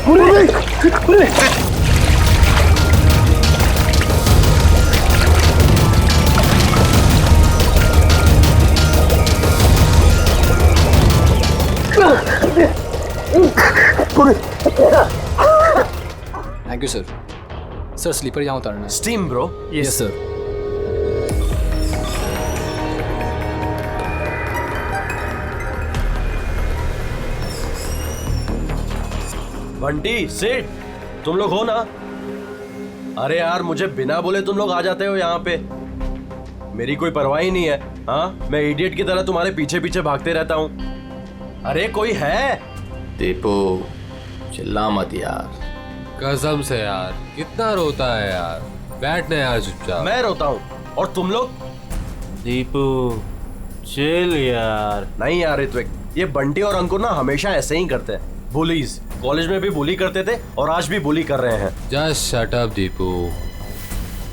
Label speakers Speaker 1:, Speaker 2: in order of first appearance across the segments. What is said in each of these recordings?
Speaker 1: Thank you sir. Sir sleeper यहाँ उतारना है।
Speaker 2: Steam bro.
Speaker 1: Yes sir.
Speaker 2: Bunty Seth, तुम लोग हो ना? अरे यार, मुझे बिना बोले तुम लोग आ जाते हो यहाँ पे। मेरी कोई परवाह ही नहीं है। हाँ, मैं इडियट की तरह तुम्हारे पीछे पीछे भागते रहता हूँ। अरे कोई है?
Speaker 3: दीपू चिल्ला मत यार।
Speaker 4: कसम से यार, कितना रोता है यार। बैठने यार चुपचाप।
Speaker 2: मैं रोता हूँ और तुम लोग?
Speaker 5: दीपू चिल यार।
Speaker 2: नहीं यार ऋत्विक, ये बंटी और अंकुर ना हमेशा ऐसे ही करते हैं। बुलीज कॉलेज में भी बुली करते थे और आज भी बुली कर रहे हैं।
Speaker 4: जस्ट शट अप दीपू,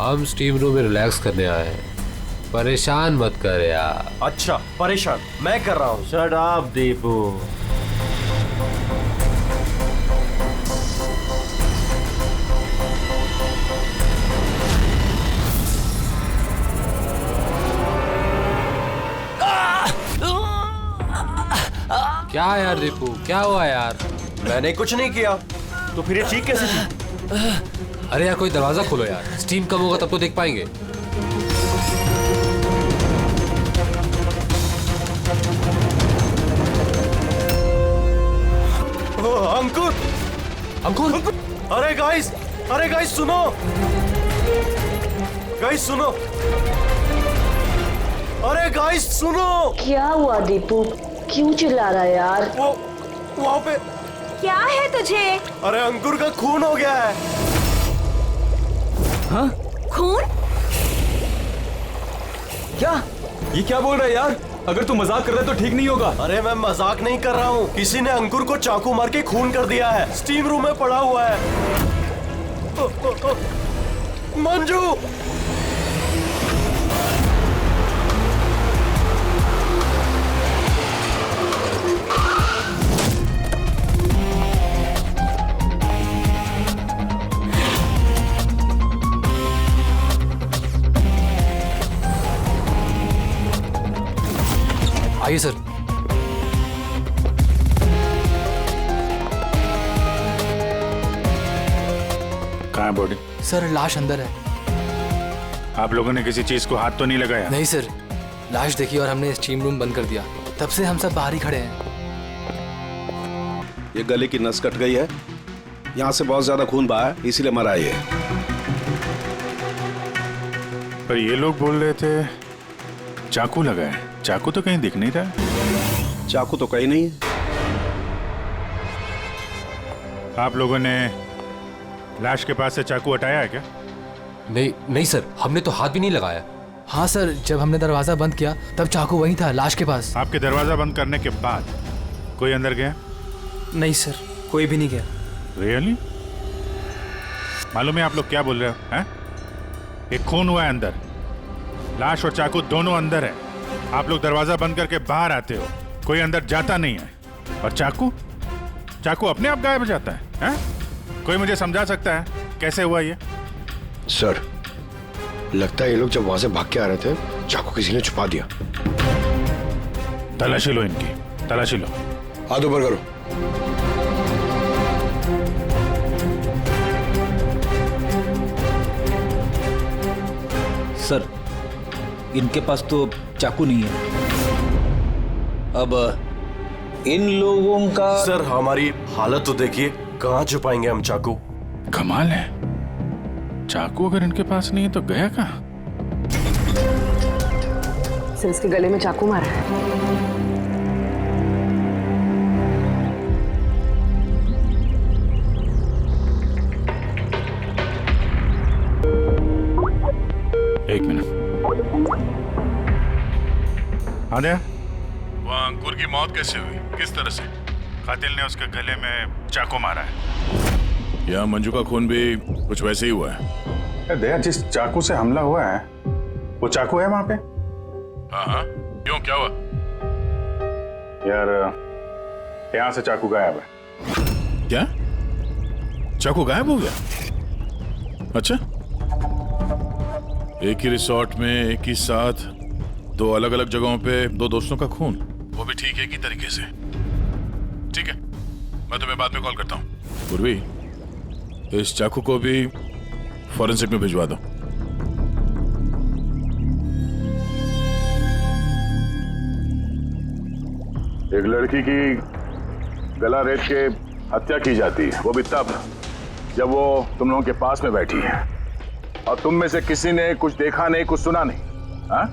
Speaker 4: हम स्टीम रूम में रिलैक्स करने आए हैं, परेशान मत कर यार।
Speaker 2: अच्छा परेशान मैं कर रहा हूँ।
Speaker 5: Shut up Deepu.
Speaker 4: क्या यार दीपू, क्या हुआ यार?
Speaker 2: मैंने कुछ नहीं किया।
Speaker 5: तो फिर ये चीख कैसे थी?
Speaker 4: अरे यार कोई दरवाजा खोलो यार, स्टीम कम होगा तब तो देख पाएंगे।
Speaker 2: अंकुर
Speaker 4: अंकुर
Speaker 2: अरे गाइस सुनो। गाइस सुनो। अरे गाइस सुनो।
Speaker 6: क्या हुआ दीपू, क्यों चिल्ला रहा है यार?
Speaker 2: वो वहाँ पे।
Speaker 7: क्या है तुझे?
Speaker 2: अरे अंकुर का खून हो गया है।
Speaker 7: हाँ? खून?
Speaker 8: क्या? ये क्या बोल रहा है यार? अगर तू मजाक कर रहा है तो ठीक नहीं होगा।
Speaker 2: अरे मैं मजाक नहीं कर रहा हूँ, किसी ने अंकुर को चाकू मार के खून कर दिया है। स्टीम रूम में पड़ा हुआ है। मंजू।
Speaker 1: आइए सर।
Speaker 9: कहाँ है बॉडी?
Speaker 1: सर लाश अंदर है।
Speaker 9: आप लोगों ने किसी चीज को हाथ तो नहीं लगाया?
Speaker 1: नहीं सर, लाश देखी और हमने स्टीम रूम बंद कर दिया, तब से हम सब बाहर ही खड़े हैं।
Speaker 10: ये गले की नस कट गई है, यहाँ से बहुत ज्यादा खून बहा है, इसीलिए मरा ये।
Speaker 9: पर ये लोग बोल रहे थे चाकू लगा है। चाकू तो कहीं दिख नहीं रहा।
Speaker 10: चाकू तो कहीं नहीं है।
Speaker 9: आप लोगों ने लाश के पास से चाकू हटाया है क्या?
Speaker 4: नहीं सर, हमने तो हाथ भी नहीं लगाया।
Speaker 1: हाँ सर, जब हमने दरवाजा बंद किया तब चाकू वहीं था, लाश के पास।
Speaker 9: आपके दरवाजा बंद करने के बाद कोई अंदर गया?
Speaker 8: नहीं सर, कोई भी नहीं गया।
Speaker 9: रियली? मालूम है आप लोग क्या बोल रहे हो? हैं? एक खून हुआ है अंदर, लाश और चाकू दोनों अंदर है। आप लोग दरवाजा बंद करके बाहर आते हो, कोई अंदर जाता नहीं है। और चाकू अपने आप गायब हो जाता है, हैं? कोई मुझे समझा सकता है कैसे हुआ ये?
Speaker 10: सर, लगता है ये लोग जब वहां से भाग के आ रहे थे, चाकू किसी ने छुपा दिया।
Speaker 9: तलाशी लो इनकी, तलाशी लो।
Speaker 10: हाथ ऊपर करो।
Speaker 8: सर, इनके पास तो चाकू नहीं है। अब इन लोगों का।
Speaker 2: सर हमारी हालत तो देखिए, कहाँ छुपाएंगे हम चाकू?
Speaker 9: कमाल है, चाकू अगर इनके पास नहीं है तो गया कहाँ?
Speaker 6: सर इसके गले में चाकू मारा है।
Speaker 9: एक मिनट। आद्या, वह अंकुर की मौत कैसे हुई? किस तरह से कातिल ने उसके गले में चाकू मारा है?
Speaker 11: यहाँ मंजू का खून भी कुछ वैसे ही हुआ है।
Speaker 9: दया, जिस चाकू से हमला हुआ है वो चाकू है वहां पे?
Speaker 11: हाँ, क्यों, क्या हुआ?
Speaker 9: यार यहाँ से चाकू गायब है।
Speaker 11: क्या? चाकू गायब हो गया? अच्छा, एक ही रिसोर्ट में एक ही साथ दो अलग अलग जगहों पे दो दोस्तों का खून, वो भी ठीक एक ही तरीके से। ठीक है, मैं तुम्हें बाद में कॉल करता हूँ। पूर्वी, इस चाकू को भी फॉरेंसिक में भिजवा दो।
Speaker 12: एक लड़की की गला रेत के हत्या की जाती है, वो भी तब जब वो तुम लोगों के पास में बैठी है और तुम में से किसी ने कुछ देखा नहीं, कुछ सुना नहीं। हाँ?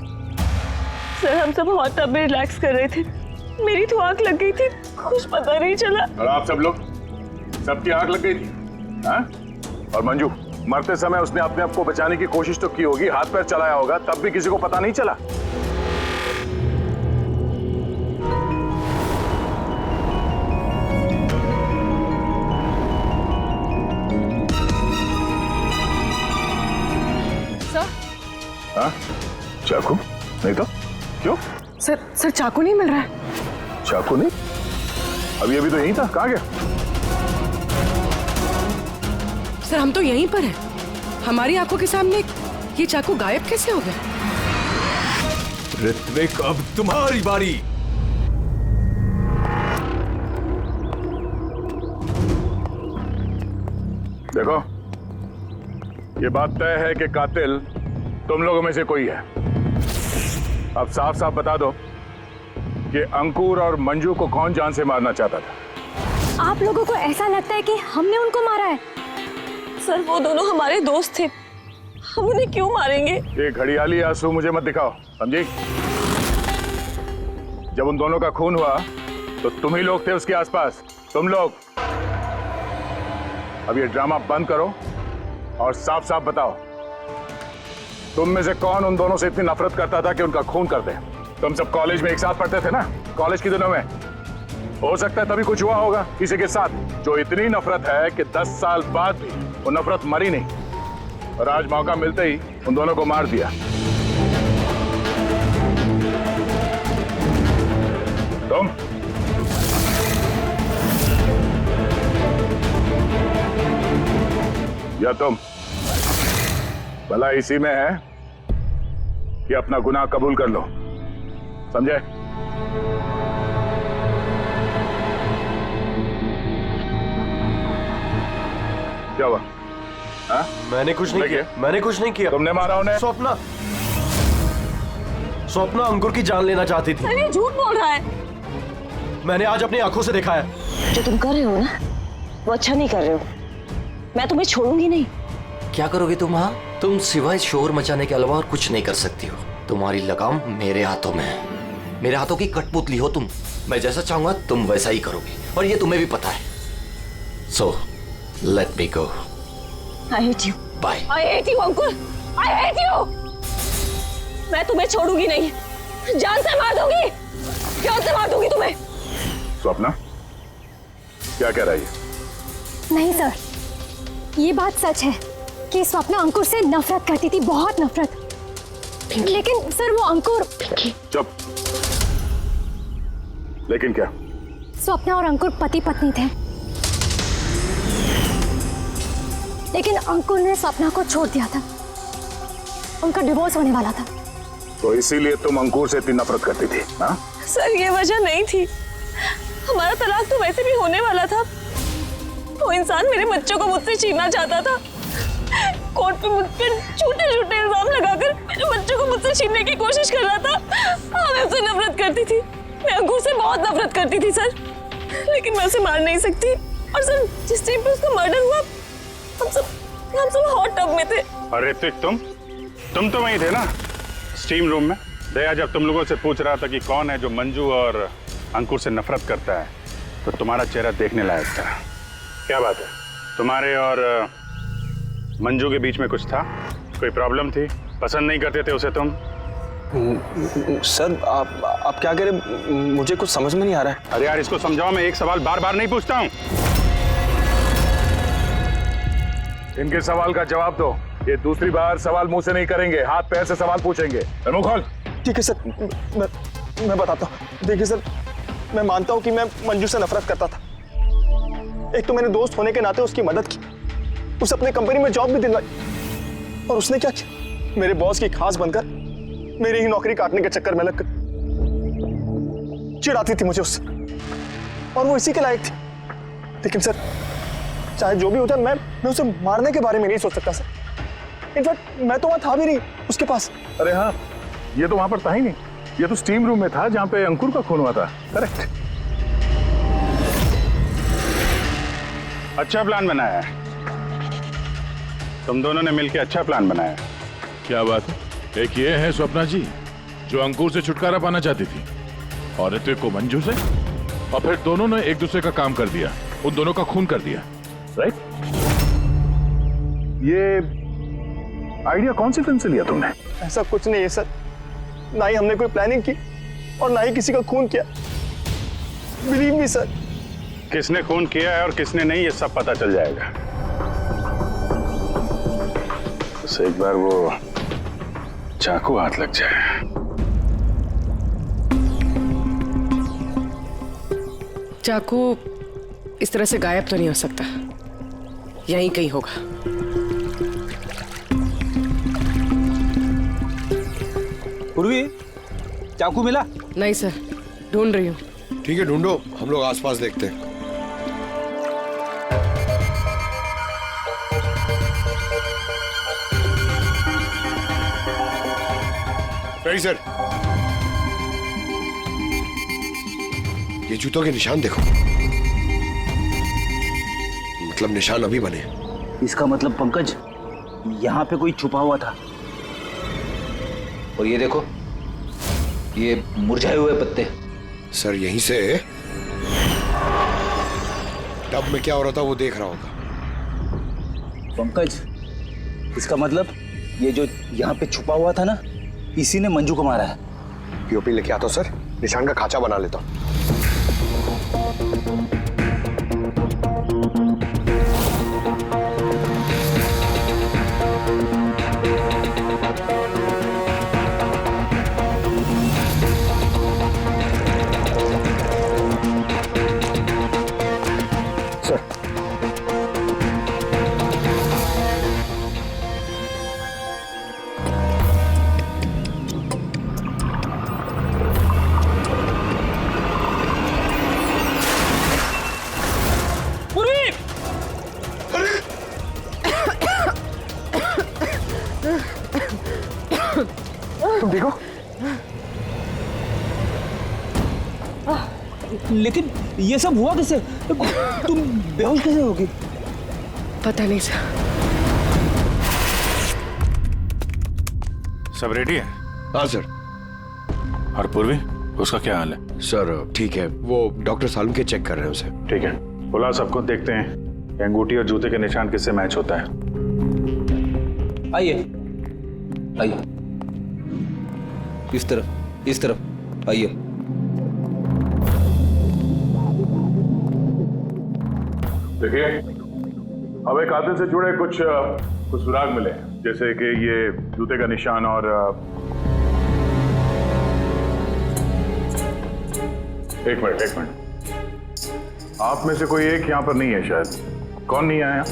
Speaker 6: सर हम सब हॉट टब में रिलैक्स कर रहे थे, मेरी तो आंख लग गई थी, कुछ पता नहीं चला।
Speaker 12: और आप सब लोग, सबकी आंख लग गई थी? हाँ? और मंजू, मरते समय उसने अपने आप को बचाने की कोशिश तो की होगी, हाथ पैर चलाया होगा, तब भी किसी को पता नहीं चला। हाँ? चाकू नहीं तो क्यों?
Speaker 6: सर चाकू नहीं मिल रहा है।
Speaker 12: चाकू नहीं? अभी तो यहीं था, कहाँ गया?
Speaker 6: सर हम तो यहीं पर हैं, हमारी आंखों के सामने ये चाकू गायब कैसे हो गया?
Speaker 10: ऋत्विक, अब तुम्हारी बारी।
Speaker 12: देखो, ये बात तय है कि कातिल तुम लोगों में से कोई है। अब साफ साफ बता दो कि अंकुर और मंजू को कौन जान से मारना चाहता था।
Speaker 7: आप लोगों को ऐसा लगता है कि हमने उनको मारा है?
Speaker 6: सर वो दोनों हमारे दोस्त थे, हम उन्हें क्यों मारेंगे?
Speaker 12: ये घड़ियाली आंसू मुझे मत दिखाओ, समझी? जब उन दोनों का खून हुआ तो तुम ही लोग थे उसके आसपास, तुम लोग। अब ये ड्रामा बंद करो और साफ साफ बताओ, तुम में से कौन उन दोनों से इतनी नफरत करता था कि उनका खून कर दे? तुम सब कॉलेज में एक साथ पढ़ते थे ना, कॉलेज के दिनों में। हो सकता है तभी कुछ हुआ होगा किसी के साथ, जो इतनी नफरत है कि 10 साल बाद भी वो नफरत मरी नहीं, और आज मौका मिलते ही उन दोनों को मार दिया। तुम या तुम, भला इसी में है कि अपना गुनाह कबूल कर लो, समझे? क्या हुआ? हाँ?
Speaker 2: मैंने कुछ नहीं किया, मैंने कुछ नहीं किया।
Speaker 12: तुमने मारा उन्हें?
Speaker 2: स्वप्ना, स्वप्ना अंकुर की जान लेना चाहती थी।
Speaker 6: सर ये झूठ बोल रहा है।
Speaker 2: मैंने आज अपनी आंखों से देखा है।
Speaker 6: जो तुम कर रहे हो ना, वो अच्छा नहीं कर रहे हो। मैं तुम्हें छोड़ूंगी नहीं।
Speaker 3: क्या करोगे तुम? हाँ, तुम सिवाय शोर मचाने के अलावा और कुछ नहीं कर सकती हो। तुम्हारी लगाम मेरे हाथों में है, मेरे हाथों की कठपुतली हो तुम। मैं जैसा चाहूंगा तुम वैसा ही करोगी, और ये तुम्हें भी पता है। So let me go.
Speaker 6: I hate you.
Speaker 3: Bye.
Speaker 6: I hate you, Ankur. I hate you. मैं तुम्हें छोड़ूंगी नहीं, जान से मार दूंगी, जान से मार दूंगी तुम्हें।
Speaker 12: स्वप्ना, क्या कह रही है?
Speaker 7: नहीं सर, ये बात सच है कि स्वप्ना अंकुर से नफरत करती थी, बहुत नफरत। लेकिन सर वो अंकुर।
Speaker 12: चुप। लेकिन क्या?
Speaker 7: स्वप्ना और अंकुर पति पत्नी थे, लेकिन अंकुर ने स्वप्ना को छोड़ दिया था, उनका डिवोर्स होने वाला था।
Speaker 12: तो इसीलिए तुम अंकुर से इतनी नफरत करती थी? हाँ?
Speaker 6: सर ये वजह नहीं थी, हमारा तलाक तो वैसे भी होने वाला था। वो इंसान मेरे बच्चों को मुझसे छीनना चाहता था, कोर्ट पे मुझ पे झूठे झूठे इल्जाम लगाकर मेरे बच्चों को मुझसे छीनने की कोशिश कर रहा था। हाँ, मैं उससे नफरत करती थी, मैं अंकुर से बहुत नफरत करती थी सर, लेकिन मैं उसे मार नहीं सकती। और सर जिस टाइम पे उसका मर्डर हुआ, हम सब हॉट टब में थे।
Speaker 9: अरे ऋत्विक, तुम तो वहीं थे ना, स्टीम रूम में। दया जब तुम लोगों से पूछ रहा था कि कौन है जो मंजू और अंकुर से नफरत करता है, तो तुम्हारा चेहरा देखने लायक था। क्या बात है, तुम्हारे और मंजू के बीच में कुछ था? कोई प्रॉब्लम थी? पसंद नहीं करते थे उसे तुम?
Speaker 5: सर आप क्या कह रहे, मुझे कुछ समझ में नहीं आ रहा है।
Speaker 9: अरे यार इसको समझाओ, मैं एक सवाल बार बार नहीं पूछता हूँ।
Speaker 12: इनके सवाल का जवाब दो, ये दूसरी बार सवाल मुंह से नहीं करेंगे, हाथ पैर से सवाल पूछेंगे। मुंह खोल।
Speaker 5: ठीक है सर, मैं बताता हूँ। देखिए सर, मैं मानता हूँ कि मैं मंजू से नफरत करता था। एक तो मैंने दोस्त होने के नाते उसकी मदद की, उसे अपने कंपनी में जॉब भी दिलवाई, और उसने क्या किया, मेरे बॉस की खास बनकर मेरी ही नौकरी काटने के चक्कर में लगकर चिढ़ाती थी मुझे उससे, और वो इसी के लायक थी। लेकिन सर, चाहे जो भी हो जाए, मैं उसे मारने के बारे में नहीं सोच सकता सर। इनफैक्ट मैं तो वहां था भी नहीं उसके पास।
Speaker 12: अरे हाँ, ये तो वहां पर था ही नहीं, ये तो स्टीम रूम में था जहां पे अंकुर का खून हुआ था। करेक्ट।
Speaker 13: अच्छा प्लान बनाया है, तुम दोनों ने मिलकर अच्छा प्लान बनाया है।
Speaker 11: क्या बात है? एक ये है स्वप्ना जी जो अंकुर से छुटकारा पाना चाहती थी, और ऋत्विक को मंजू से, और फिर दोनों ने एक दूसरे का काम कर दिया, उन दोनों का खून कर दिया।
Speaker 12: राइट। ये आइडिया कौन सी फिल्म से लिया तुमने?
Speaker 5: ऐसा कुछ नहीं है सर, ना ही हमने कोई प्लानिंग की और ना ही किसी का खून किया। Believe me sir.
Speaker 13: किसने खून किया है और किसने नहीं, ये सब पता चल जाएगा।
Speaker 12: बस एक बार वो चाकू हाथ लग जाए।
Speaker 14: चाकू इस तरह से गायब तो नहीं हो सकता, यहीं कहीं होगा।
Speaker 8: पूर्वी, चाकू मिला?
Speaker 14: नहीं सर, ढूंढ रही हूँ।
Speaker 10: ठीक है, ढूंढो, हम लोग आसपास देखते हैं। Ready sir. ये जूतों के निशान देखो, मतलब निशान अभी बने।
Speaker 8: इसका मतलब पंकज, यहाँ पे कोई छुपा हुआ था। और ये देखो, ये मुरझाए हुए पत्ते।
Speaker 10: सर यहीं से टब में क्या हो रहा था वो देख रहा होगा।
Speaker 8: पंकज, इसका मतलब ये जो यहाँ पे छुपा हुआ था ना, इसी ने मंजू को मारा है।
Speaker 10: पीओपी लेके आता हूं सर, निशान का खाचा बना लेता हूं।
Speaker 5: तुम देखो।
Speaker 8: लेकिन ये सब हुआ कैसे? तुम बेहोश कैसे होगी?
Speaker 14: पता नहीं सर।
Speaker 11: सब रेडी है?
Speaker 10: हाँ सर।
Speaker 11: और पूर्वी, उसका क्या हाल है?
Speaker 10: सर ठीक है, वो डॉक्टर सालम के चेक कर रहे हैं उसे।
Speaker 13: ठीक है, बुला सबको, देखते हैं अंगूठी और जूते के निशान किससे मैच होता है।
Speaker 8: आइए आइए, इस तरफ आइए।
Speaker 12: देखिए, हमें कातिल से जुड़े कुछ सुराग मिले, जैसे कि ये जूते का निशान और एक मिनट, आप में से कोई एक यहाँ पर नहीं है शायद। कौन नहीं आया?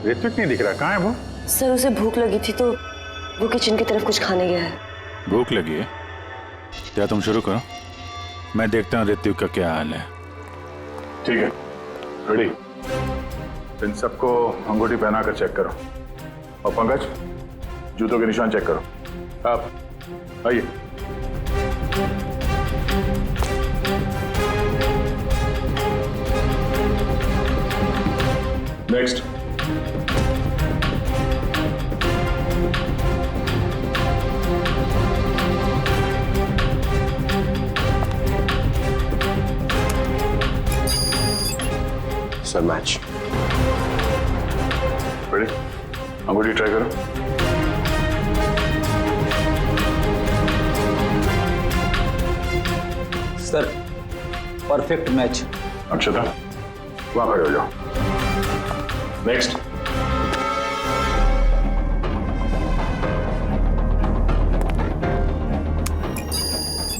Speaker 12: ऋत्विक नहीं दिख रहा, कहाँ है वो?
Speaker 6: सर, उसे भूख लगी थी तो वो किचन की तरफ कुछ खाने गया है।
Speaker 11: भूख लगी है? क्या तुम शुरू करो, मैं देखता हूँ ऋत्विक का क्या हाल है।
Speaker 12: ठीक है, रेडी। इन सबको अंगूठी पहनाकर चेक करो, और पंकज, जूतों के निशान चेक करो। आप आइए। नेक्स्ट।
Speaker 10: Sir match.
Speaker 12: रेडी? अंगूठी ट्राई करो।
Speaker 8: Sir, perfect match.
Speaker 12: अच्छा था, वहां खड़े हो जाओ। नेक्स्ट।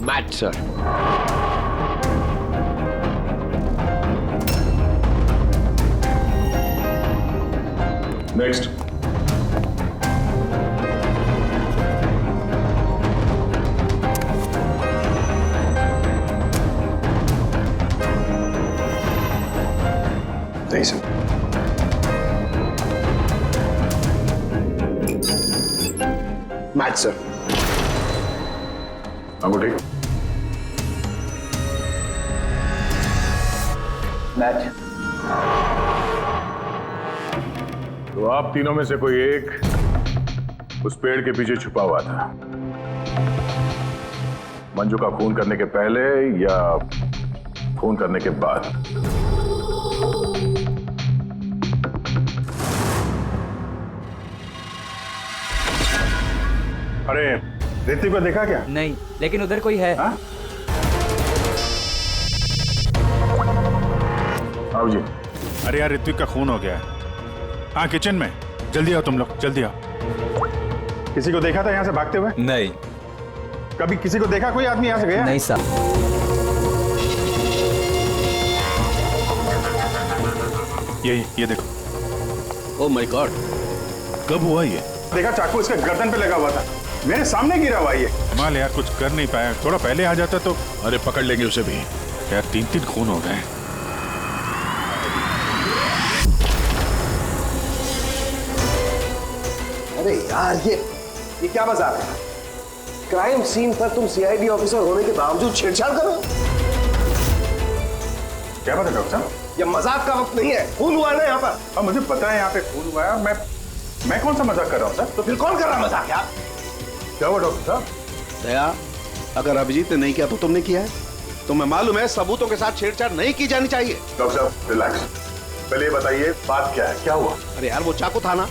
Speaker 10: Match sir.
Speaker 12: नेक्स्ट।
Speaker 10: नहीं सर। Match sir.
Speaker 12: अंगूठी।
Speaker 8: मैच।
Speaker 12: तो आप तीनों में से कोई एक उस पेड़ के पीछे छुपा हुआ था, मंजू का खून करने के पहले या खून करने के बाद?
Speaker 13: अरे ऋतिक को देखा क्या?
Speaker 8: नहीं, लेकिन उधर कोई है।
Speaker 12: आओ जी।
Speaker 9: अरे यार ऋत्विक का खून हो गया है। हाँ किचन में, जल्दी आओ तुम लोग, जल्दी आओ।
Speaker 13: किसी को देखा था यहाँ से भागते हुए?
Speaker 8: नहीं।
Speaker 13: कभी किसी को देखा कोई आदमी यहाँ से गया?
Speaker 8: नहीं साहब।
Speaker 9: ये देखो।
Speaker 11: ओह माय गॉड, कब हुआ ये?
Speaker 13: देखा, चाकू इसके गर्दन पे लगा हुआ था, मेरे सामने गिरा हुआ ये।
Speaker 9: कमाल यार, कुछ कर नहीं पाया, थोड़ा पहले आ जाता तो।
Speaker 11: अरे पकड़ लेंगे उसे भी।
Speaker 9: यार 3 खून हो गए।
Speaker 10: अरे यार ये क्या मजाक है? क्राइम सीन पर तुम सीआईडी ऑफिसर होने के बावजूद छेड़छाड़ करो?
Speaker 13: क्या बात है डॉक्टर साहब?
Speaker 10: ये मजाक का वक्त नहीं है। खून हुआ है ना यहाँ पर।
Speaker 13: अब मुझे पता है यहाँ पे खून हुआ है। मैं कौन सा मजाक कर रहा हूँ सर?
Speaker 10: तो फिर कौन कर रहा है मजाक यार?
Speaker 13: क्या हुआ डॉक्टर साहब?
Speaker 10: दया, अगर अभिजीत ने नहीं किया तो तुमने किया है। तुम्हें मालूम है सबूतों के साथ छेड़छाड़ नहीं की जानी चाहिए।
Speaker 12: डॉक्टर साहब रिलैक्स, पहले बताइए बात क्या है, क्या हुआ?
Speaker 10: अरे यार वो चाकू था ना,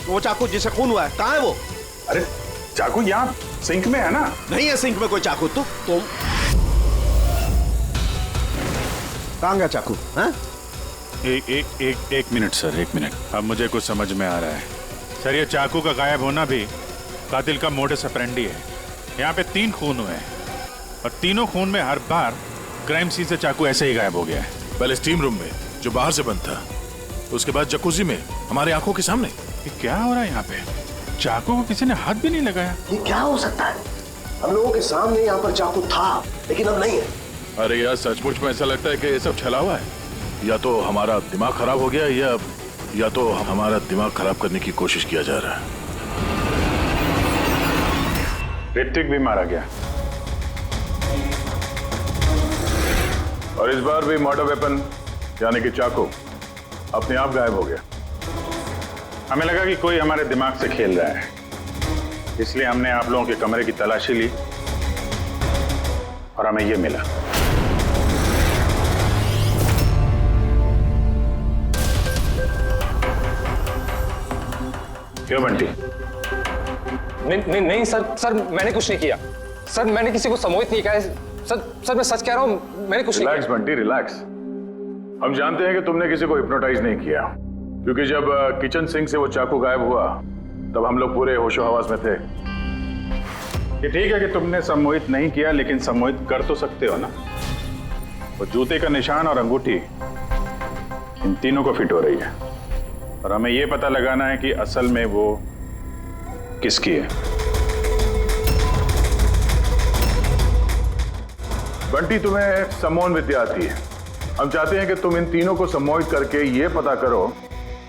Speaker 10: वो चाकू जिसे खून हुआ है, कहाँ है वो?
Speaker 13: अरे चाकू यहाँ सिंक में है ना?
Speaker 10: नहीं है सिंक में कोई चाकू। तुम कहाँ गया चाकू? हाँ?
Speaker 9: एक मिनट सर, 1 मिनट। अब मुझे कुछ समझ में आ रहा है सर। ये चाकू का गायब होना भी कातिल का मोडस ऑपरेंडी है। यहाँ पे 3 खून हुए हैं और तीनों खून में हर बार क्राइम सीन से चाकू ऐसे ही गायब हो गया है।
Speaker 11: पहले स्टीम रूम में जो बाहर से बंद था, उसके बाद जकूजी में हमारी आंखों के सामने।
Speaker 9: ये क्या हो रहा है यहाँ पे? चाकू को किसी ने हाथ भी नहीं लगाया।
Speaker 10: ये क्या हो सकता है? हम लोगों के सामने यहाँ पर चाकू था लेकिन अब नहीं है।
Speaker 11: अरे यार सचमुच में ऐसा लगता है कि ये सब छला हुआ है। या तो हमारा दिमाग खराब हो गया या तो हमारा दिमाग खराब करने की कोशिश किया जा रहा है।
Speaker 13: ऋतिक भी मारा गया
Speaker 12: और इस बार भी मर्डर वेपन यानी कि चाकू अपने आप गायब हो गया।
Speaker 13: हमें लगा कि कोई हमारे दिमाग से खेल रहा है, इसलिए हमने आप लोगों के कमरे की तलाशी ली और हमें ये मिला। क्यों बंटी?
Speaker 1: नहीं सर मैंने कुछ नहीं किया सर। मैंने किसी को सम्मोहित नहीं किया सर मैं सच कह रहा हूँ, मैंने कुछ नहीं किया।
Speaker 12: Relax Bunty relax. हम जानते हैं कि तुमने किसी को हिप्नोटाइज नहीं किया, क्योंकि जब किचन सिंक से वो चाकू गायब हुआ तब हम लोग पूरे होशो हवास में थे।
Speaker 13: ये ठीक है कि तुमने सम्मोहित नहीं किया, लेकिन सम्मोहित कर तो सकते हो ना। वो जूते का निशान और अंगूठी इन तीनों को फिट हो रही है और हमें ये पता लगाना है कि असल में वो किसकी है।
Speaker 12: बंटी तुम्हें सम्मोहन विद्या आती है। हम चाहते हैं कि तुम इन तीनों को सम्मोहित करके ये पता करो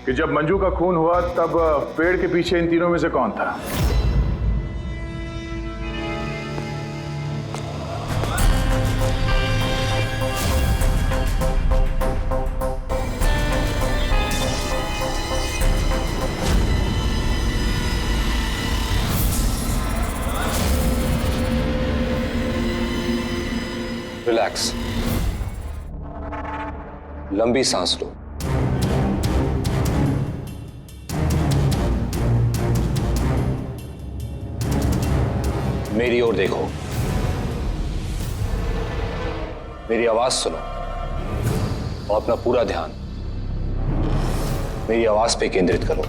Speaker 12: कि जब मंजू का खून हुआ तब पेड़ के पीछे इन तीनों में से कौन था।
Speaker 1: रिलैक्स, लंबी सांस लो। मेरी ओर देखो, मेरी आवाज सुनो और अपना पूरा ध्यान मेरी आवाज पे केंद्रित करो।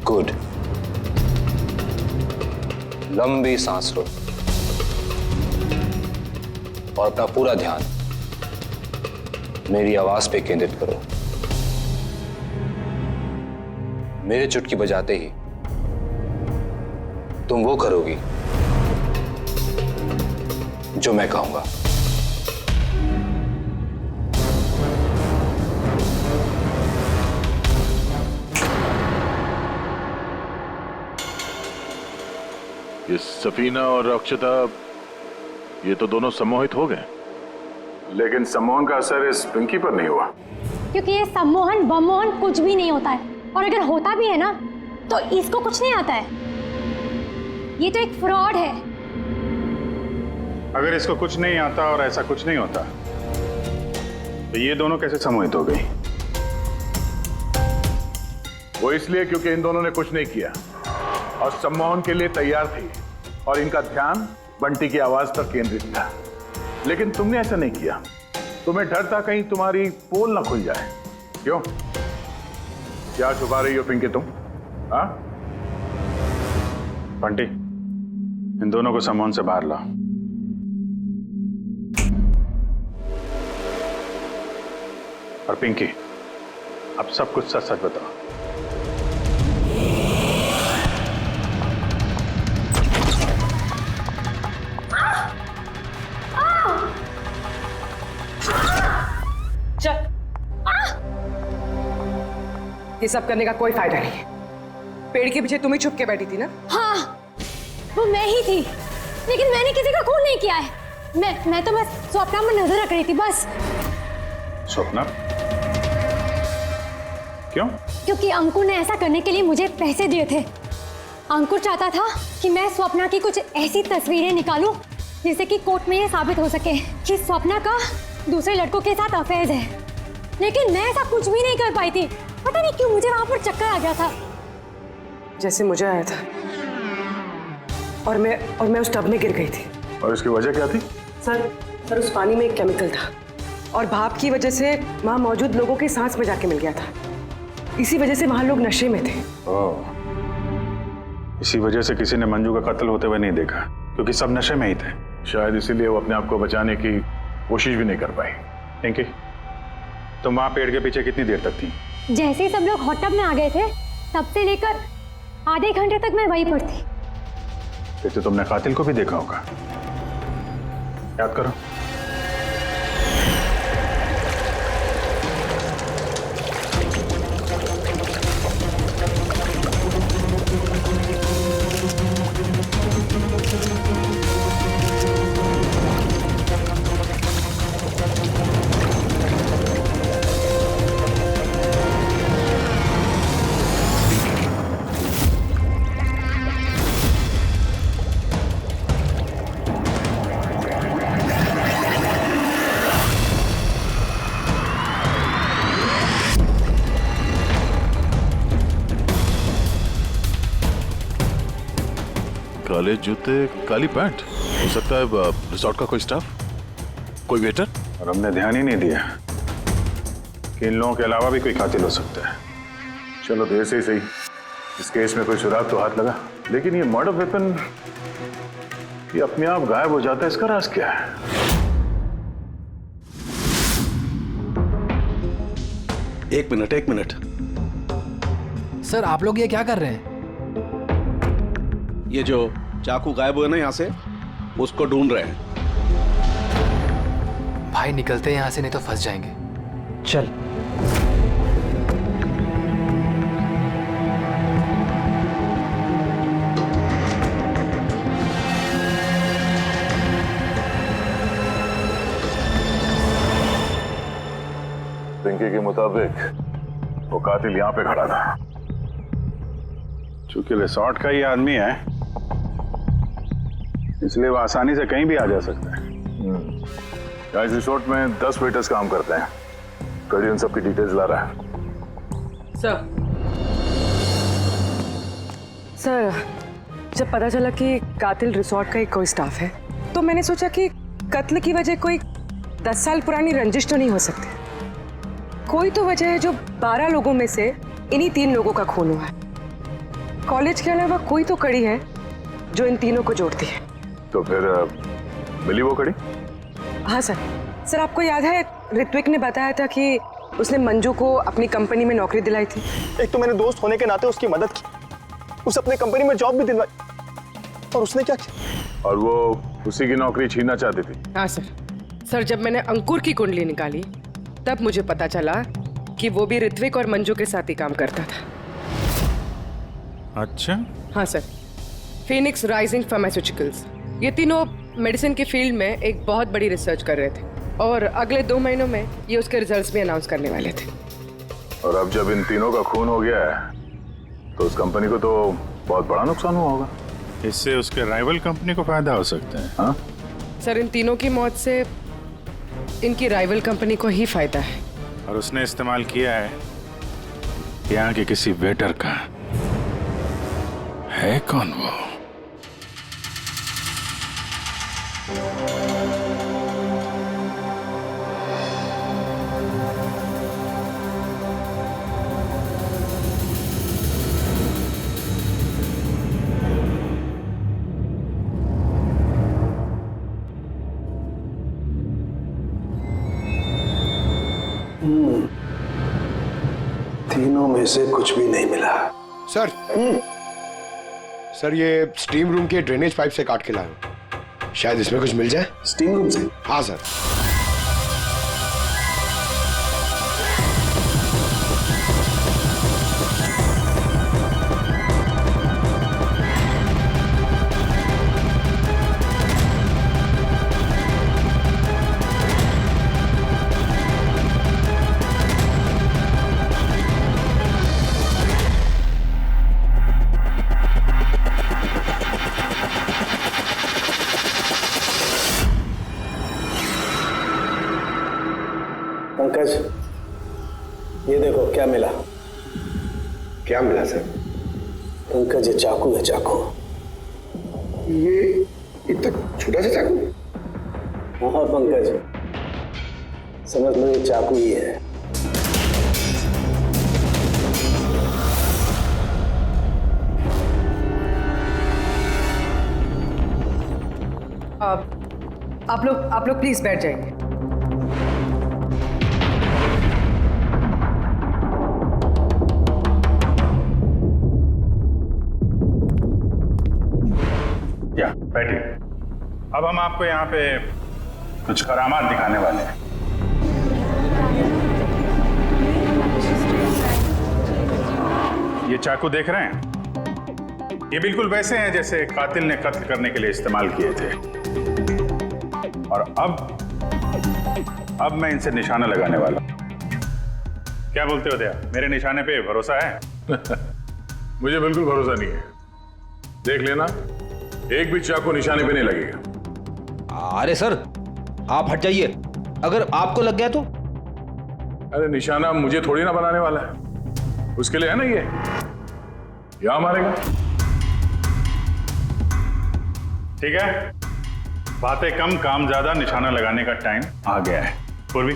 Speaker 1: गुड। लंबी सांस लो और अपना पूरा ध्यान मेरी आवाज पे केंद्रित करो। मेरे चुटकी बजाते ही तुम वो करोगी जो मैं कहूंगा।
Speaker 11: ये सफीना और अक्षता, ये तो दोनों सम्मोहित हो गए,
Speaker 12: लेकिन सम्मोहन का असर इस पिंकी पर नहीं हुआ।
Speaker 7: क्योंकि ये सम्मोहन बमोहन कुछ भी नहीं होता है, और अगर होता भी है ना तो इसको कुछ नहीं आता है। ये तो एक फ्रॉड है।
Speaker 13: अगर इसको कुछ नहीं आता और ऐसा कुछ नहीं होता तो ये दोनों कैसे सम्मोहित हो गई?
Speaker 12: वो इसलिए क्योंकि इन दोनों ने कुछ नहीं किया और सम्मोहन के लिए तैयार थी और इनका ध्यान बंटी की आवाज पर केंद्रित था। लेकिन तुमने ऐसा नहीं किया। तुम्हें डर था कहीं तुम्हारी पोल ना खुल जाए। क्यों? क्या छुपा रही हो पिंकी तुम? हाँ?
Speaker 13: बंटी, इन दोनों को सम्मोहन से बाहर लाओ। और पिंकी, अब सब कुछ सच सच बताओ।
Speaker 14: चल, ये सब करने का कोई फायदा नहीं है। पेड़ के पीछे तुम ही छुप के बैठी थी ना?
Speaker 7: हाँ, वो मैं ही थी, लेकिन मैंने किसी का खून नहीं किया है। मैं तो बस स्वप्ना में नजर रख रही थी बस।
Speaker 13: स्वप्ना? क्यों?
Speaker 7: क्योंकि अंकुर ने ऐसा करने के लिए मुझे पैसे दिए थे। अंकुर चाहता था कि मैं स्वप्ना की कुछ ऐसी तस्वीरें निकालूं जिससे कि कोर्ट में ये साबित हो सके कि स्वप्ना का दूसरे लड़कों के साथ अफेयर है। लेकिन मैं ऐसा कुछ भी नहीं कर पाई थी। पता नहीं क्यों मुझे वहां पर चक्कर आ गया था,
Speaker 14: जैसे मुझे आया था। और मैं उस टब में गिर गई थी।
Speaker 13: और इसकी वजह क्या थी?
Speaker 14: सर उस पानी में एक केमिकल था और भाप की वजह से वहां मौजूद लोगों की सांस में जाके मिल गया था। इसी वजह से वहां लोग नशे में थे।
Speaker 13: इसी वजह से किसी ने मंजू का कत्ल होते हुए नहीं देखा, क्योंकि सब नशे में ही थे। शायद इसीलिए वो अपने आप को बचाने की कोशिश भी नहीं कर पाई। पिंकी, तुम वहां पेड़ के पीछे कितनी देर तक थी?
Speaker 7: जैसे ही सब लोग हॉट टब में आ गए थे तब से लेकर आधे घंटे तक मैं वहीं पर थी।
Speaker 13: फिर तो तुमने कातिल को भी देखा होगा। याद करो।
Speaker 11: काले जूते, काली पैंट। हो सकता है रिसोर्ट का कोई स्टाफ, कोई वेटर।
Speaker 13: और हमने ध्यान ही नहीं दिया कि इन लोगों के अलावा भी कोई कातिल हो सकता है। चलो देर से ही सही, इस केस में कोई सुराग तो हाथ लगा। लेकिन ये मर्डर वेपन ये अपने आप गायब हो जाता है, इसका राज क्या है?
Speaker 10: एक मिनट।
Speaker 15: सर, आप लोग ये क्या कर रहे हैं?
Speaker 10: ये जो चाकू गायब हुए ना यहाँ से, उसको ढूंढ रहे हैं।
Speaker 15: भाई निकलते हैं यहाँ से, नहीं तो फंस जाएंगे।
Speaker 5: चल।
Speaker 12: पिंकी के मुताबिक वो कातिल यहाँ पे खड़ा था।
Speaker 13: चूंकि रिसोर्ट का ही आदमी है, इसलिए वो आसानी से कहीं भी आ जा सकता है।
Speaker 12: इस रिसोर्ट में 10 वेटर्स काम करते हैं। कड़ी उन सबकी डिटेल्स ला रहा है।
Speaker 14: सर, जब पता चला कि कातिल रिसोर्ट का ही कोई स्टाफ है, तो मैंने सोचा कि कत्ल की वजह कोई 10 साल पुरानी रंजिश तो नहीं हो सकती। कोई तो वजह है जो 12 लोगों में से इन्हीं 3 लोगों का खून हुआ है। कॉलेज के अलावा कोई तो कड़ी है जो इन तीनों को जोड़ती है।
Speaker 12: तो फिर मिली वो कड़ी?
Speaker 14: हाँ सर, आपको याद है ऋत्विक ने बताया था कि उसने मंजू को अपनी कंपनी में नौकरी दिलाई थी।
Speaker 5: एक तो मैंने दोस्त होने के नाते उसकी मदद की, उसे अपने कंपनी में जॉब भी दिलवाई, और उसने क्या किया?
Speaker 12: और वो उसी की नौकरी छीनना चाहती थी।
Speaker 14: हाँ सर, जब मैंने अंकुर की कुंडली निकाली तब मुझे पता चला कि वो भी ऋत्विक और मंजू के साथ ही काम करता था।
Speaker 9: अच्छा।
Speaker 14: हाँ सर, फिनिक्स राइजिंग फार्मास्यूटिकल्स, ये तीनों मेडिसिन की फील्ड में एक बहुत बड़ी रिसर्च कर रहे थे और अगले 2 महीनों में ये उसके रिजल्ट्स भी अनाउंस करने वाले थे।
Speaker 12: और अब जब इन तीनों का खून हो गया है तो उस कंपनी को तो बहुत बड़ा नुकसान हुआ होगा।
Speaker 9: इससे उसके राइवल कंपनी को फायदा हो सकता है।
Speaker 12: हाँ
Speaker 14: सर, इन तीनों की मौत से इनकी राइवल कंपनी को ही फायदा है।
Speaker 9: और उसने इस्तेमाल किया है यहाँ के किसी वेटर का। है कौन वो?
Speaker 10: तीनों में से कुछ भी नहीं मिला।
Speaker 16: सर सर, ये स्टीम रूम के ड्रेनेज पाइप से काट के लाया हूं। शायद इसमें कुछ मिल जाए।
Speaker 10: स्टीम रूम से?
Speaker 16: हाँ सर।
Speaker 10: पंकज, ये देखो क्या मिला।
Speaker 16: क्या मिला सर?
Speaker 10: पंकज, ये चाकू है, चाकू।
Speaker 16: ये इतना छोटा सा चाकू?
Speaker 10: हाँ पंकज, समझ लो ये चाकू ही है।
Speaker 14: आप लोग प्लीज बैठ जाइए।
Speaker 9: या बैठिए। अब हम आपको यहाँ पे कुछ करामात दिखाने वाले हैं। ये चाकू देख रहे हैं? ये बिल्कुल वैसे हैं जैसे कातिल ने कत्ल करने के लिए इस्तेमाल किए थे। और अब मैं इनसे निशाना लगाने वाला हूं। क्या बोलते हो दया, मेरे निशाने पे भरोसा है?
Speaker 12: मुझे बिल्कुल भरोसा नहीं है। देख लेना, एक भी चाकू निशाने पे नहीं लगेगा।
Speaker 8: अरे सर, आप हट जाइए, अगर आपको लग गया तो?
Speaker 12: अरे निशाना मुझे थोड़ी ना बनाने वाला है, उसके लिए है ना ये, यहां मारेगा।
Speaker 9: ठीक है, बातें कम काम ज्यादा, निशाना लगाने का टाइम आ गया है। पूर्वी,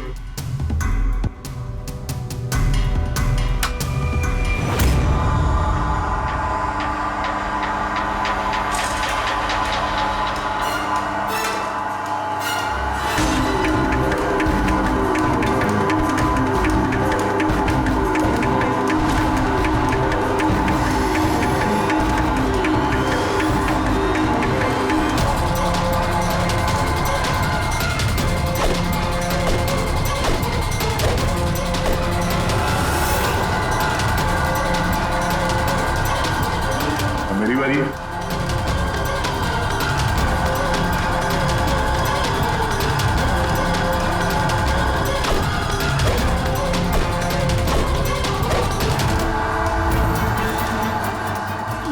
Speaker 12: मेरी बारी है।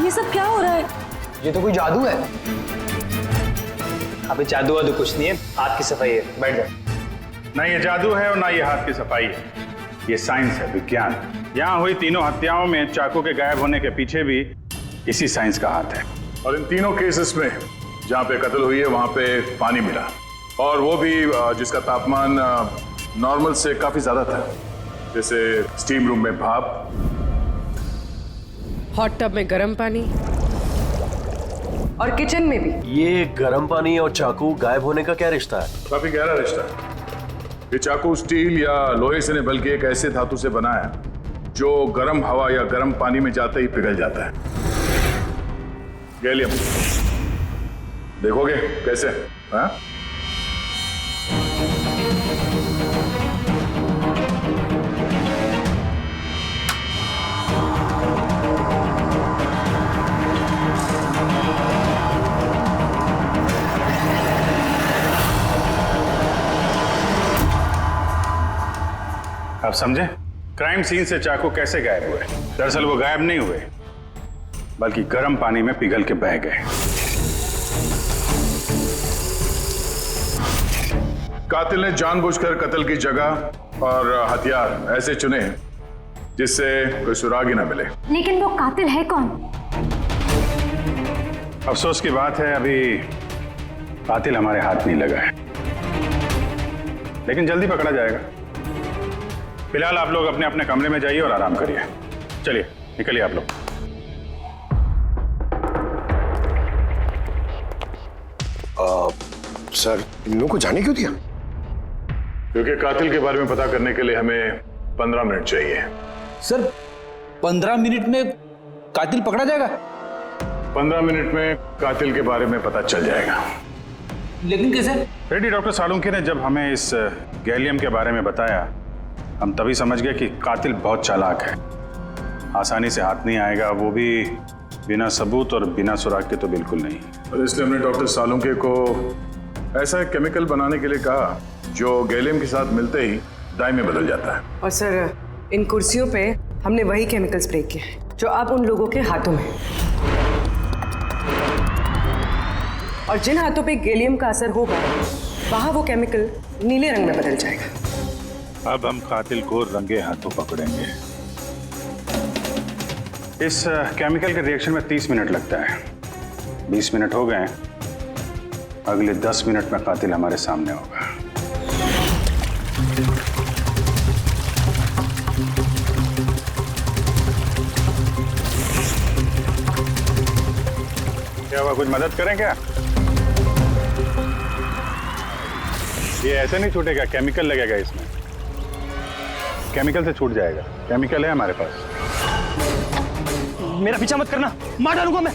Speaker 6: ये सब क्या हो रहा है?
Speaker 1: ये तो कोई जादू है। अबे जादू वादू कुछ नहीं है, हाथ की सफाई है। बैठ जाओ।
Speaker 9: ना ये जादू है और ना ये हाथ की सफाई है, ये साइंस है, विज्ञान। यहाँ हुई तीनों हत्याओं में चाकू के गायब होने के पीछे भी इसी साइंस का हाथ है।
Speaker 12: और इन तीनों केसेस में जहां पे कत्ल हुई है वहां पे पानी मिला, और वो भी जिसका तापमान नॉर्मल से काफी ज्यादा था, जैसे स्टीम रूम में भाप,
Speaker 14: हॉट टब में गर्म पानी, और किचन में भी।
Speaker 2: ये गर्म पानी और चाकू गायब होने का क्या रिश्ता है?
Speaker 12: काफी गहरा रिश्ता है। ये चाकू स्टील या लोहे से नहीं बल्कि एक ऐसे धातु से बना है जो गर्म हवा या गर्म पानी में जाते ही पिघल जाता है। गैलियम, देखोगे कैसे? हाँ?
Speaker 13: आप समझे क्राइम सीन से चाकू कैसे गायब हुए? दरअसल वो गायब नहीं हुए बल्कि गर्म पानी में पिघल के बह गए।
Speaker 12: कातिल ने जानबूझकर कत्ल की जगह और हथियार ऐसे चुने हैं जिससे कोई सुराग ही ना मिले।
Speaker 7: लेकिन वो कातिल है कौन?
Speaker 13: अफसोस की बात है अभी कातिल हमारे हाथ नहीं लगा है, लेकिन जल्दी पकड़ा जाएगा। फिलहाल आप लोग अपने अपने कमरे में जाइए और आराम करिए। चलिए निकलिए आप लोग।
Speaker 16: सर, इन लोगों को जाने क्यों दिया?
Speaker 12: क्योंकि कातिल के बारे में पता करने के लिए हमें 15 मिनट चाहिए।
Speaker 8: सर 15 मिनट में कातिल पकड़ा जाएगा?
Speaker 12: 15 मिनट में कातिल के बारे में पता चल जाएगा।
Speaker 8: लेकिन कैसे?
Speaker 13: रेड्डी डॉक्टर सालुंके ने जब हमें इस गैलियम के बारे में बताया, हम तभी समझ गए कि कातिल बहुत चालाक है, आसानी से हाथ नहीं आएगा, वो भी बिना सबूत और बिना सुराग के तो बिल्कुल नहीं।
Speaker 12: और इसलिए हमने डॉक्टर सालुंके को ऐसा एक केमिकल बनाने के लिए कहा जो गैलियम के साथ मिलते ही डाई में बदल जाता है।
Speaker 14: और सर इन कुर्सियों पे हमने वही केमिकल स्प्रे किया है जो अब उन लोगों के हाथों में है। और जिन हाथों पे गैलियम का असर होगा वहां वो केमिकल नीले रंग में बदल जाएगा।
Speaker 13: अब हम कातिल को रंगे हाथों पकड़ेंगे। इस केमिकल के रिएक्शन में 30 मिनट लगता है। 20 मिनट हो गए, अगले 10 मिनट में कातिल हमारे सामने होगा। क्या हुआ, कुछ मदद करें क्या? ये ऐसे नहीं छूटेगा, केमिकल लगेगा इसमें। केमिकल से छूट जाएगा, केमिकल है हमारे पास।
Speaker 5: मेरा पीछा मत करना, मार डालूंगा मैं।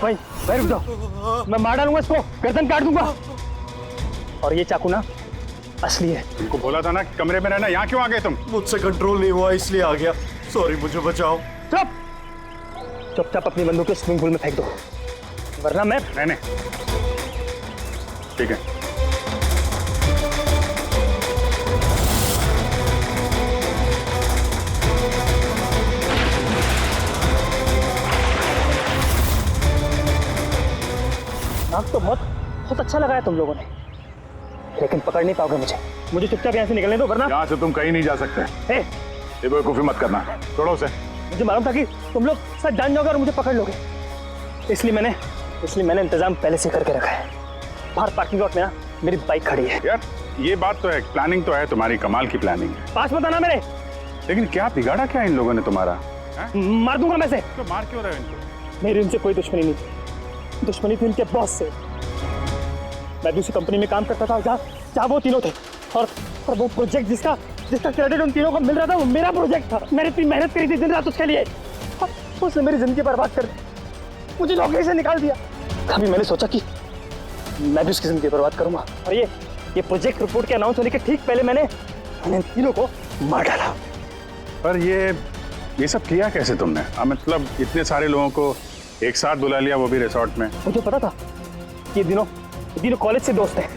Speaker 5: भाई भाई रुक जाओ, मैं मार डालूंगा इसको, गर्दन काट दूंगा। और ये चाकू ना असली है।
Speaker 13: तुमको बोला था ना कमरे में रहना, यहाँ क्यों आ गए तुम?
Speaker 16: मुझसे कंट्रोल नहीं हुआ इसलिए आ गया। सॉरी, मुझे बचाओ।
Speaker 5: चुपचाप अपनी बंदूक स्विमिंग पूल में फेंक दो, वरना मैं
Speaker 13: नहीं। ठीक है।
Speaker 5: नाक तो बहुत अच्छा लगाया तुम लोगों ने, लेकिन पकड़ नहीं पाओगे मुझे। मुझे चुपचाप यहाँ से निकलने दो, वरना
Speaker 12: यहाँ से तुम कहीं नहीं जा सकते। ये बेवकूफी मत करना, छोड़ो उसे।
Speaker 5: मुझे मालूम था कि तुम लोग सच जान जाओगे और मुझे पकड़ लोगे, इसलिए मैंने इंतजाम पहले से करके रखा है। बाहर पार्किंग लॉट में ना मेरी बाइक खड़ी है।
Speaker 13: यार ये बात तो है, प्लानिंग तो है तुम्हारी, कमाल की प्लानिंग है।
Speaker 5: पास मत आना मेरे।
Speaker 13: लेकिन क्या बिगाड़ा क्या इन लोगों ने तुम्हारा?
Speaker 5: मार दूंगा मैं से।
Speaker 13: तो मार क्यों रहे हो इनको?
Speaker 5: मेरी उनसे कोई दुश्मनी नहीं थी, दुश्मनी थी उनके बॉस से। मैं दूसरी कंपनी में काम करता था जहाँ वो तीनों थे, और वो प्रोजेक्ट जिसका क्रेडिट उन तीनों को मिल रहा था वो मेरा प्रोजेक्ट था। मैंने इतनी मेहनत करी थी दिन रात उसके लिए, उसने मेरी जिंदगी बर्बाद कर दी, मुझे नौकरी से निकाल दिया। कभी मैंने सोचा कि मैं भी उसकी जिंदगी बर्बाद करूंगा, और ये प्रोजेक्ट रिपोर्ट के अनाउंस होने के ठीक पहले मैंने इन तीनों को मार डाला।
Speaker 13: पर ये सब किया कैसे तुमने? मतलब इतने सारे लोगों को एक साथ बुला लिया, वो भी रिसोर्ट में।
Speaker 5: मुझे पता था ये दिनों कॉलेज से दोस्त हैं।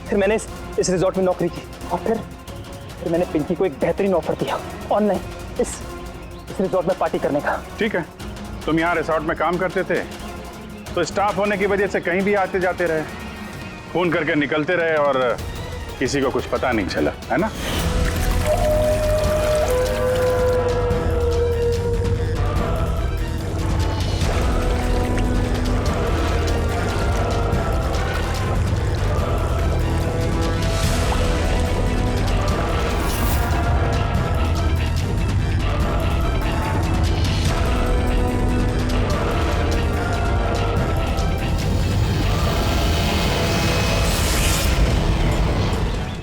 Speaker 5: फिर मैंने इस रिजॉर्ट में नौकरी की, और फिर मैंने पिंकी को एक बेहतरीन ऑफर दिया ऑनलाइन इस रिजॉर्ट में पार्टी करने का।
Speaker 13: ठीक है, तुम यहाँ रिसोर्ट में काम करते थे तो स्टाफ होने की वजह से कहीं भी आते जाते रहे, फोन करके निकलते रहे और किसी को कुछ पता नहीं चला, है ना?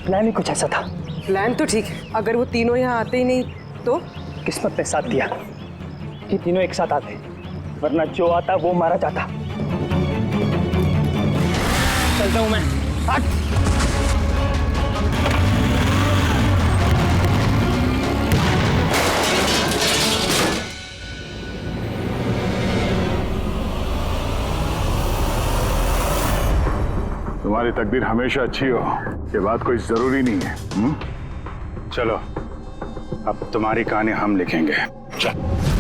Speaker 5: प्लान ही कुछ ऐसा था।
Speaker 14: प्लान तो ठीक है, अगर वो तीनों यहाँ आते ही नहीं तो?
Speaker 5: किस्मत ने साथ दिया कि तीनों एक साथ आते, वरना जो आता वो मारा जाता। चलता हूं मैं। हट।
Speaker 12: तुम्हारी तकदीर हमेशा अच्छी हो, ये बात कोई जरूरी नहीं है।
Speaker 13: चलो अब तुम्हारी कहानी हम लिखेंगे। चल।